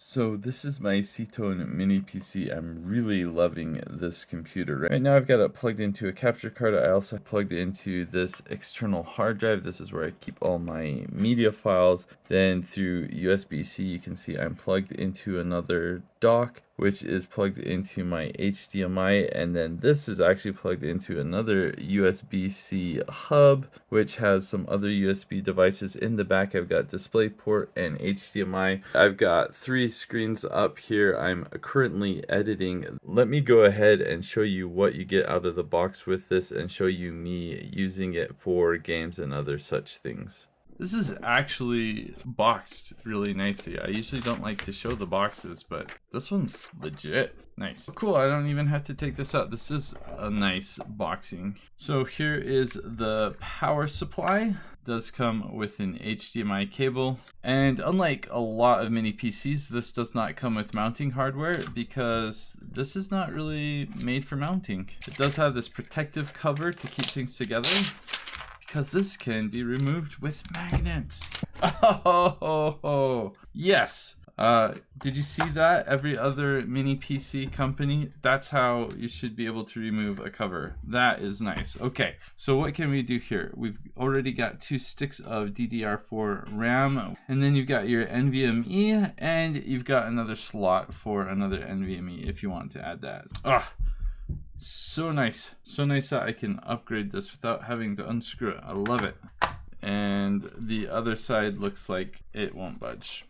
So this is my CTONE Mini PC. I'm really loving this computer. Right now I've got it plugged into a capture card. I also plugged into this external hard drive. This is where I keep all my media files. Then through USB-C, you can see I'm plugged into another dock, which is plugged into my HDMI, and then this is actually plugged into another USB-C hub, which has some other USB devices. In the back, I've got DisplayPort and HDMI. I've got 3 screens up here. I'm currently editing. Let me go ahead and show you what you get out of the box with this and show you me using it for games and other such things. This is actually boxed really nicely. I usually don't like to show the boxes, but this one's legit nice. Cool, I don't even have to take this out. This is a nice boxing. So here is the power supply. It does come with an HDMI cable. And unlike a lot of mini PCs, this does not come with mounting hardware because this is not really made for mounting. It does have this protective cover to keep things together, because this can be removed with magnets. Oh, yes. Did you see that? Every other mini PC company, that's how you should be able to remove a cover. That is nice. Okay, so what can we do here? We've already got 2 sticks of DDR4 RAM, and then you've got your NVMe, and you've got another slot for another NVMe if you want to add that. So nice that I can upgrade this without having to unscrew it. I love it. And the other side looks like it won't budge.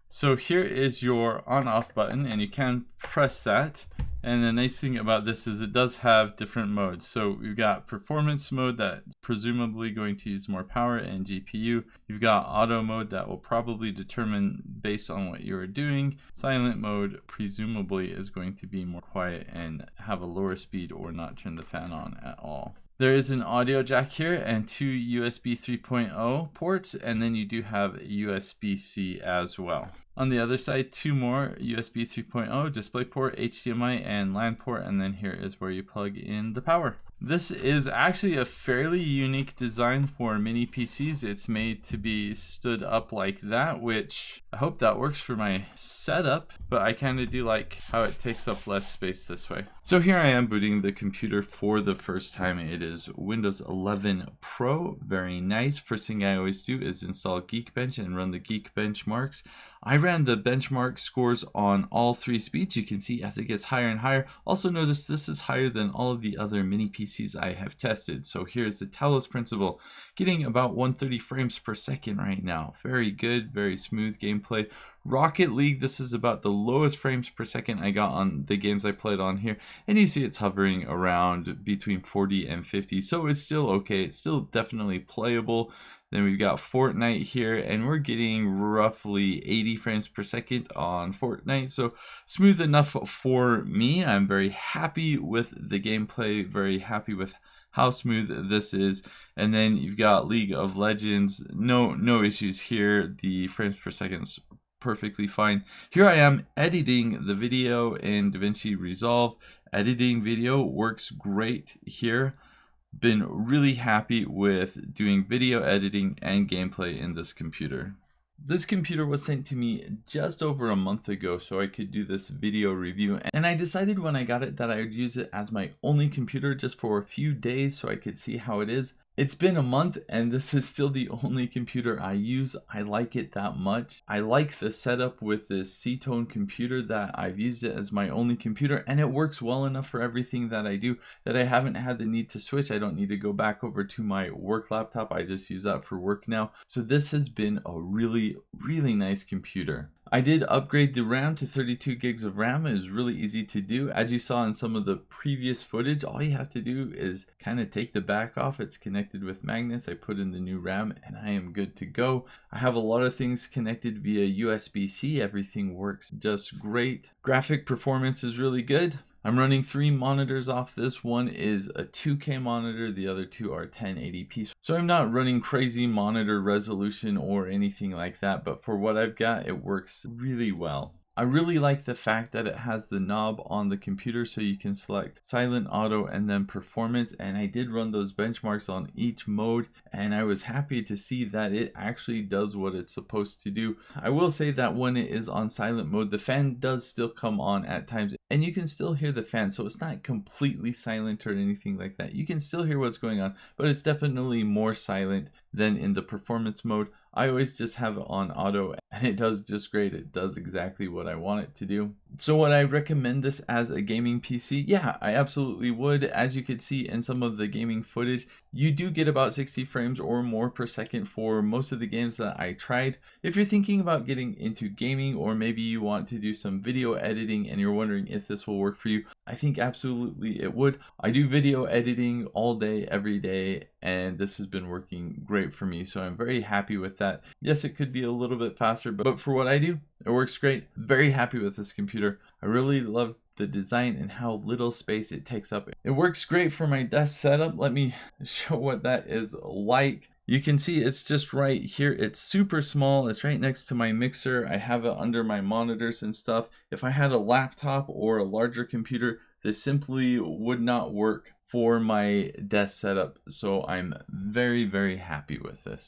So here is your on-off button, and you can press that. And the nice thing about this is it does have different modes. So we've got performance mode that's presumably going to use more power and GPU. You've got auto mode that will probably determine based on what you're doing. Silent mode presumably is going to be more quiet and have a lower speed or not turn the fan on at all. There is an audio jack here and 2 USB 3.0 ports, and then you do have USB-C as well. On the other side, 2 more USB 3.0, DisplayPort, HDMI, and LAN port, and then here is where you plug in the power. This is actually a fairly unique design for mini PCs. It's made to be stood up like that, which I hope that works for my setup, but I kind of do like how it takes up less space this way. So here I am booting the computer for the first time. It is Windows 11 Pro, very nice. First thing I always do is install Geekbench and run the Geek benchmarks. I ran the benchmark scores on all 3 speeds. You can see as it gets higher and higher. Also notice this is higher than all of the other mini PCs I have tested. So here's the Talos principle, getting about 130 frames per second right now. Very good, very smooth gameplay. Rocket League, this is about the lowest frames per second I got on the games I played on here, and you see it's hovering around between 40 and 50, so it's still okay. It's still definitely playable. Then we've got Fortnite here, and we're getting roughly 80 frames per second on Fortnite, so smooth enough for me. I'm very happy with the gameplay, very happy with how smooth this is. And then you've got League of Legends, no issues here. The frames per second perfectly fine. Here I am editing the video in DaVinci Resolve. Editing video works great here. Been really happy with doing video editing and gameplay in this computer. This computer was sent to me just over a month ago so I could do this video review, and I decided when I got it that I would use it as my only computer just for a few days so I could see how it is. It's been a month and this is still the only computer I use. I like it that much. I like the setup with this CTONE computer that I've used it as my only computer, and it works well enough for everything that I do that I haven't had the need to switch. I don't need to go back over to my work laptop. I just use that for work now. So this has been a really nice computer. I did upgrade the RAM to 32 gigs of RAM. It was really easy to do. As you saw in some of the previous footage, all you have to do is kind of take the back off. It's connected with magnets. I put in the new RAM and I am good to go. I have a lot of things connected via USB-C. Everything works just great. Graphic performance is really good. I'm running 3 monitors off this. One is a 2K monitor, the other 2 are 1080p. So I'm not running crazy monitor resolution or anything like that, but for what I've got, it works really well. I really like the fact that it has the knob on the computer so you can select silent, auto, and then performance. And I did run those benchmarks on each mode, and I was happy to see that it actually does what it's supposed to do. I will say that when it is on silent mode, the fan does still come on at times, and you can still hear the fan, so it's not completely silent or anything like that. You can still hear what's going on, but it's definitely more silent than in the performance mode. I always just have it on auto, and it does just great. It does exactly what I want it to do. So would I recommend this as a gaming PC? Yeah, I absolutely would. As you could see in some of the gaming footage, you do get about 60 frames or more per second for most of the games that I tried. If you're thinking about getting into gaming, or maybe you want to do some video editing and you're wondering if this will work for you, I think absolutely it would. I do video editing all day, every day, and this has been working great for me, so I'm very happy with that. Yes, it could be a little bit faster, but for what I do, it works great. Very happy with this computer. I really love the design and how little space it takes up. It works great for my desk setup. Let me show what that is like. You can see it's just right here. It's super small. It's right next to my mixer. I have it under my monitors and stuff. If I had a laptop or a larger computer, this simply would not work for my desk setup. So I'm very, very happy with this.